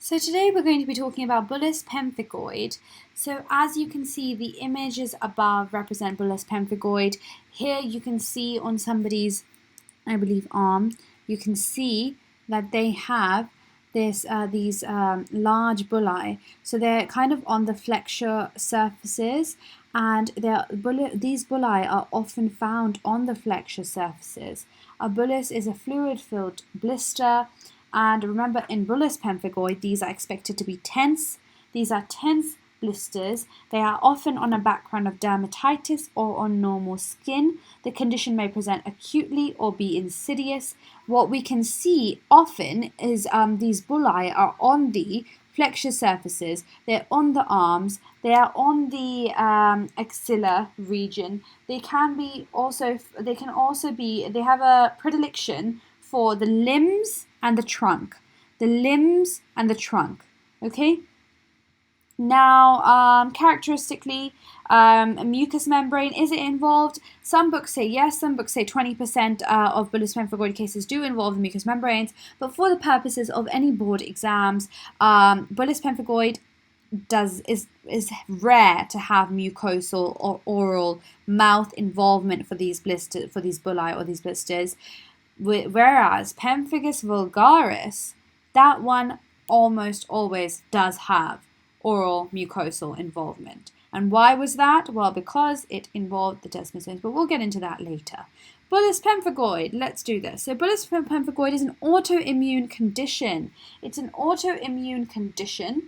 So today we're going to be talking about Bullish Pemphigoid. So as you can see, the images above represent Bullish Pemphigoid. Here you can see on somebody's, I believe, arm, you can see that they have these large bulli. So they're kind of on the flexure surfaces, and these bulli are often found on the flexure surfaces. A bullous is a fluid-filled blister, and remember, in Bullish Pemphigoid, these are expected to be tense. These are tense blisters. They are often on a background of dermatitis or on normal skin. The condition may present acutely or be insidious. What we can see often is these bulli are on the flexure surfaces. They're on the arms. They are on the axilla region. They can also be. They have a predilection for the limbs and the trunk. The limbs and the trunk. Okay? Now, characteristically, a mucous membrane, is it involved? Some books say yes, some books say 20% of Bullish Pemphigoid cases do involve the mucous membranes, but for the purposes of any board exams, Bullish Pemphigoid is rare to have mucosal or oral mouth involvement for these bulli or these blisters, whereas Pemphigus vulgaris, that one almost always does have oral mucosal involvement. And why was that? Well, because it involved the desmosomes, but we'll get into that later. Bullish Pemphigoid, let's do this. So Bullish Pemphigoid is an autoimmune condition. It's an autoimmune condition,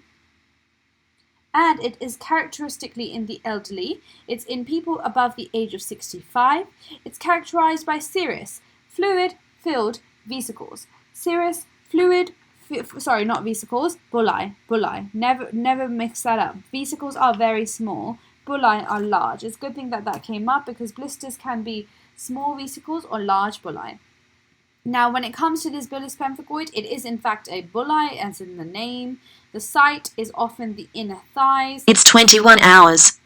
and it is characteristically in the elderly. It's in people above the age of 65. It's characterized by serous, fluid-filled vesicles. Serous, fluid, not vesicles, bulli. Never mix that up. Vesicles are very small, bulli are large. It's a good thing that came up because blisters can be small vesicles or large bulli. Now, when it comes to this Bullish Pemphigoid, it is in fact a bulli, as in the name. The site is often the inner thighs. It's 21 hours.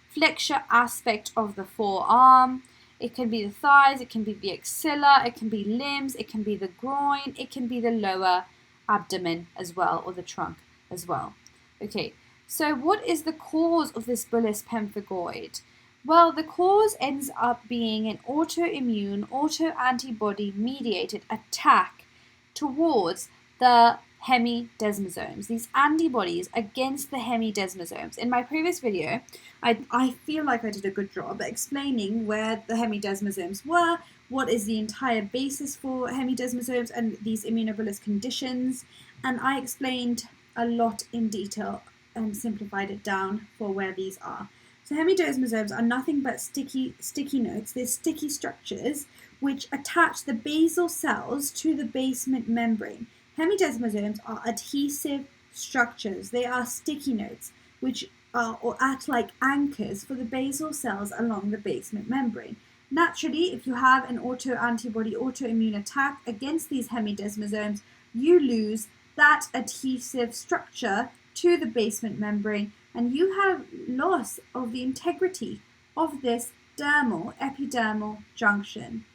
Flexure aspect of the forearm. It can be the thighs, it can be the axilla, it can be limbs, it can be the groin, it can be the lower abdomen as well, or the trunk as well. Okay, so what is the cause of this Bullish Pemphigoid? Well, the cause ends up being an autoantibody mediated attack towards the hemidesmosomes, these antibodies against the hemidesmosomes. In my previous video, I feel like I did a good job at explaining where the hemidesmosomes were, what is the entire basis for hemidesmosomes and these immunobullous conditions, and I explained a lot in detail and simplified it down for where these are. So hemidesmosomes are nothing but sticky notes. They're sticky structures which attach the basal cells to the basement membrane. Hemidesmosomes are adhesive structures. They are sticky notes which are or act like anchors for the basal cells along the basement membrane. Naturally, if you have an autoimmune attack against these hemidesmosomes, you lose that adhesive structure to the basement membrane, and you have loss of the integrity of this epidermal junction.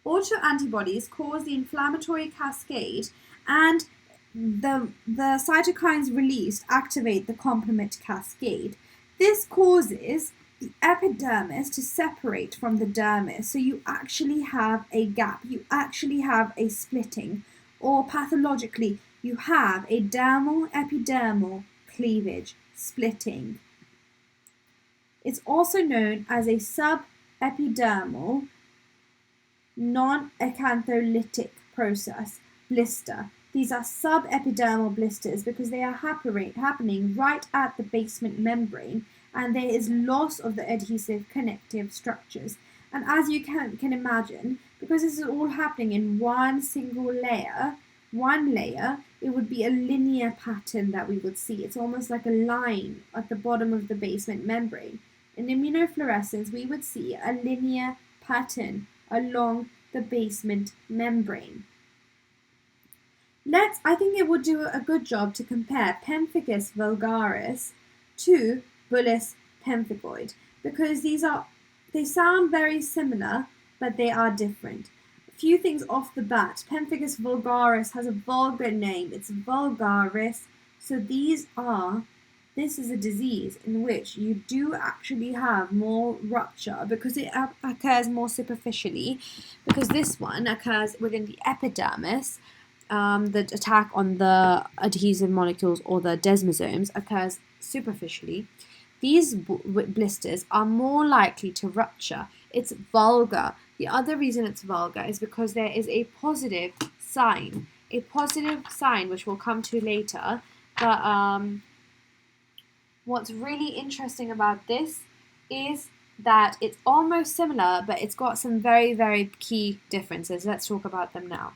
Autoantibodies cause the inflammatory cascade, and the cytokines released activate the complement cascade. This causes the epidermis to separate from the dermis, so you actually have a gap, you actually have a splitting, or pathologically you have a dermal-epidermal cleavage, splitting. It's also known as a subepidermal non-acantholytic process blister. These are subepidermal blisters because they are happening right at the basement membrane, and there is loss of the adhesive connective structures. And as you can imagine, because this is all happening in one single layer, it would be a linear pattern that we would see. It's almost like a line at the bottom of the basement membrane. In immunofluorescence, we would see a linear pattern along the basement membrane. I think it would do a good job to compare Pemphigus vulgaris to Bullish Pemphigoid, because these are They sound very similar, but they are different. A few things off the bat. Pemphigus vulgaris has a vulgar name. It's vulgaris. So this is a disease in which you do actually have more rupture because it occurs more superficially, because this one occurs within the epidermis. The attack on the adhesive molecules or the desmosomes occurs superficially. These blisters are more likely to rupture. It's vulgar. The other reason it's vulgar is because there is a positive sign which we'll come to later. But what's really interesting about this is that it's almost similar, but it's got some very, very key differences. Let's talk about them now.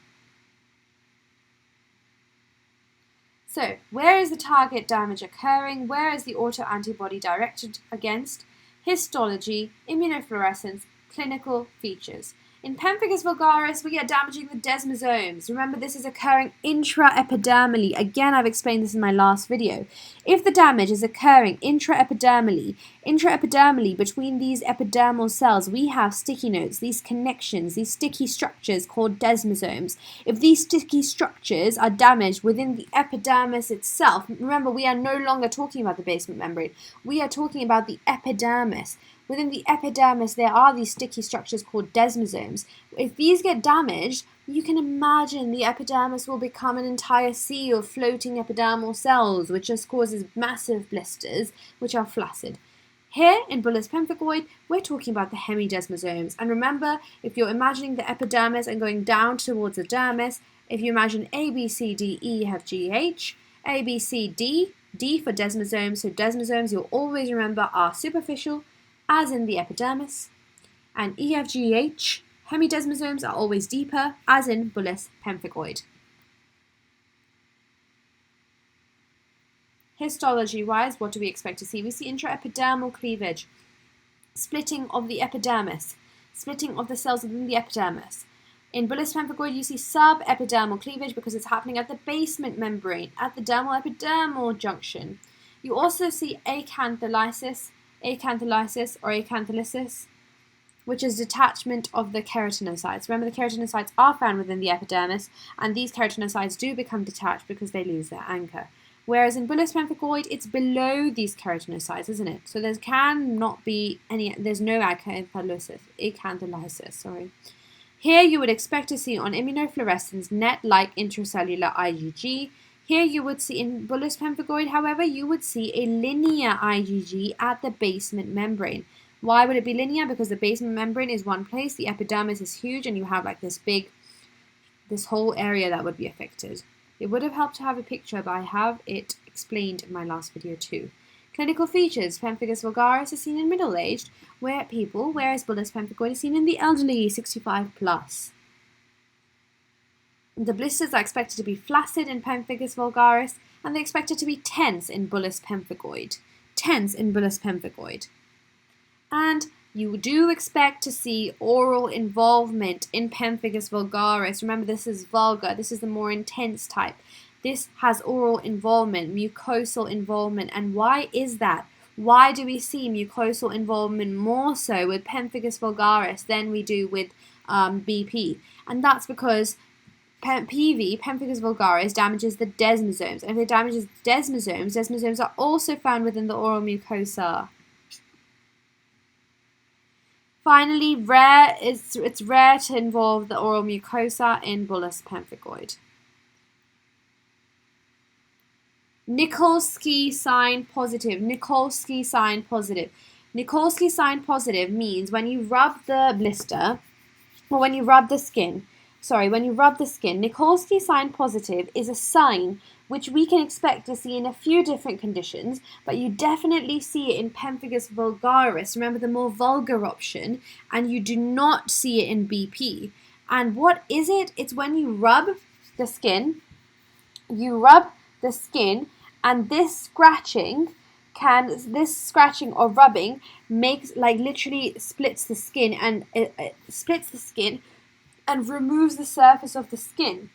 So, where is the target damage occurring? Where is the autoantibody directed against? Histology, immunofluorescence, clinical features. In Pemphigus vulgaris, we are damaging the desmosomes. Remember, this is occurring intraepidermally. Again, I've explained this in my last video. If the damage is occurring intraepidermally between these epidermal cells, we have sticky nodes, these connections, these sticky structures called desmosomes. If these sticky structures are damaged within the epidermis itself, remember, we are no longer talking about the basement membrane. We are talking about the epidermis. Within the epidermis, there are these sticky structures called desmosomes. If these get damaged, you can imagine the epidermis will become an entire sea of floating epidermal cells, which just causes massive blisters, which are flaccid. Here in Bullish Pemphigoid, we're talking about the hemidesmosomes. And remember, if you're imagining the epidermis and going down towards the dermis, if you imagine A, B, C, D, E, F, G, H, A, B, C, D, D for desmosomes. So desmosomes, you'll always remember, are superficial, as in the epidermis, and EFGH, hemidesmosomes, are always deeper, as in Bullish Pemphigoid. Histology-wise, what do we expect to see? We see intraepidermal cleavage, splitting of the epidermis, splitting of the cells within the epidermis. In Bullish Pemphigoid, you see subepidermal cleavage because it's happening at the basement membrane, at the dermal-epidermal junction. You also see acantholysis or acantholysis, which is detachment of the keratinocytes. Remember, the keratinocytes are found within the epidermis, and these keratinocytes do become detached because they lose their anchor. Whereas in Bullish Pemphigoid, it's below these keratinocytes, isn't it? So there's no acantholysis. Here you would expect to see on immunofluorescence net-like intracellular IgG. Here you would see in Bullish Pemphigoid, however, you would see a linear IgG at the basement membrane. Why would it be linear? Because the basement membrane is one place, the epidermis is huge, and you have like this whole area that would be affected. It would have helped to have a picture, but I have it explained in my last video too. Clinical features. Pemphigus vulgaris is seen in middle-aged people, whereas Bullish Pemphigoid is seen in the elderly, 65 plus. The blisters are expected to be flaccid in Pemphigus vulgaris, and they're expected to be tense in Bullish Pemphigoid. And you do expect to see oral involvement in Pemphigus vulgaris. Remember, this is vulgar. This is the more intense type. This has oral involvement, mucosal involvement. And why is that? Why do we see mucosal involvement more so with Pemphigus vulgaris than we do with BP? And that's because Pemphigus vulgaris, damages the desmosomes. And if it damages desmosomes are also found within the oral mucosa. Finally, it's rare to involve the oral mucosa in Bullish Pemphigoid. Nikolsky sign positive. Nikolsky sign positive. Nikolsky sign positive means when you rub the blister, or when you rub the skin, Nikolsky sign positive is a sign which we can expect to see in a few different conditions, but you definitely see it in Pemphigus vulgaris. Remember, the more vulgar option, and you do not see it in BP. And what is it? It's when you rub the skin, and this scratching or rubbing makes, like, literally splits the skin, and it splits the skin and removes the surface of the skin.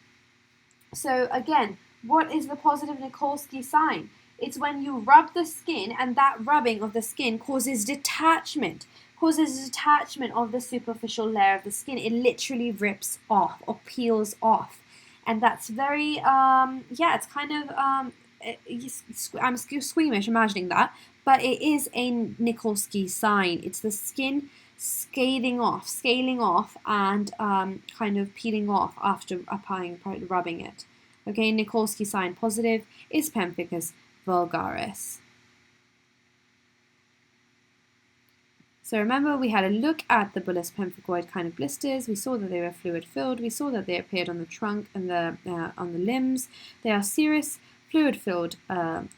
So again, what is the positive Nikolsky sign? It's when you rub the skin, and that rubbing of the skin causes detachment causes detachment of the superficial layer of the skin. It literally rips off or peels off. And that's very, yeah, it's kind of, I'm squeamish imagining that, but it is a Nikolsky sign. It's the skin scaling off, and kind of peeling off after rubbing it. Okay, Nikolsky sign positive is Pemphigus vulgaris. So remember, we had a look at the Bullish Pemphigoid kind of blisters. We saw that they were fluid-filled. We saw that they appeared on the trunk and on the limbs. They are serous fluid-filled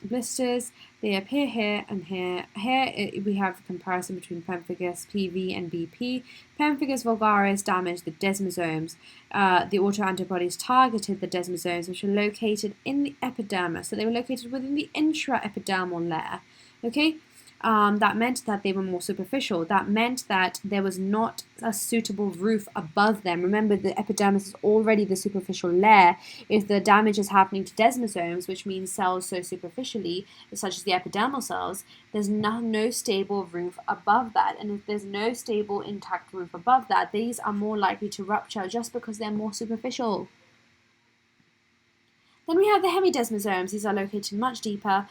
blisters. They appear here and here. Here we have the comparison between Pemphigus PV and BP. Pemphigus vulgaris damaged the desmosomes. The autoantibodies targeted the desmosomes, which were located in the epidermis. So they were located within the intraepidermal layer. Okay. That meant that they were more superficial. That meant that there was not a suitable roof above them. Remember, the epidermis is already the superficial layer. If the damage is happening to desmosomes, which means cells so superficially, such as the epidermal cells, there's no stable roof above that. And if there's no stable intact roof above that, these are more likely to rupture just because they're more superficial. Then we have the hemidesmosomes. These are located much deeper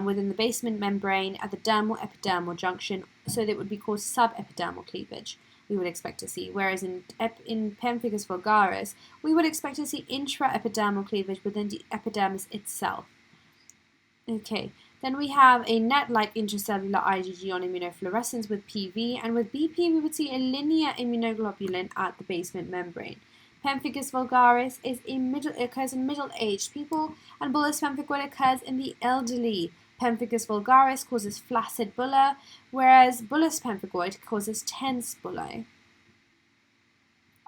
within the basement membrane at the dermal-epidermal junction, so that would be called subepidermal cleavage we would expect to see, whereas in Pemphigus vulgaris, we would expect to see intraepidermal cleavage within the epidermis itself. Okay, then we have a net-like intracellular IgG on immunofluorescence with PV, and with BP we would see a linear immunoglobulin at the basement membrane. Pemphigus vulgaris occurs in middle-aged people, and Bullous pemphigoid occurs in the elderly. Pemphigus vulgaris causes flaccid bulla, whereas Bullous pemphigoid causes tense bullae.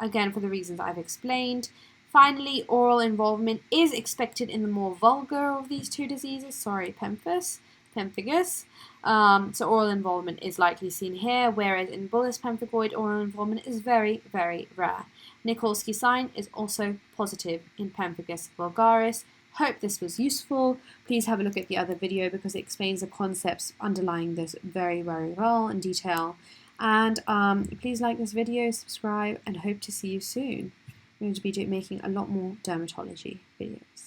Again, for the reasons I've explained. Finally, oral involvement is expected in the more vulgar of these two diseases. Sorry, Pemphigus. So oral involvement is likely seen here, whereas in Bullous pemphigoid, oral involvement is very, very rare. Nikolsky sign is also positive in Pemphigus vulgaris. Hope this was useful. Please have a look at the other video because it explains the concepts underlying this very, very well in detail. And please like this video, subscribe, and hope to see you soon. I'm going to be making a lot more dermatology videos.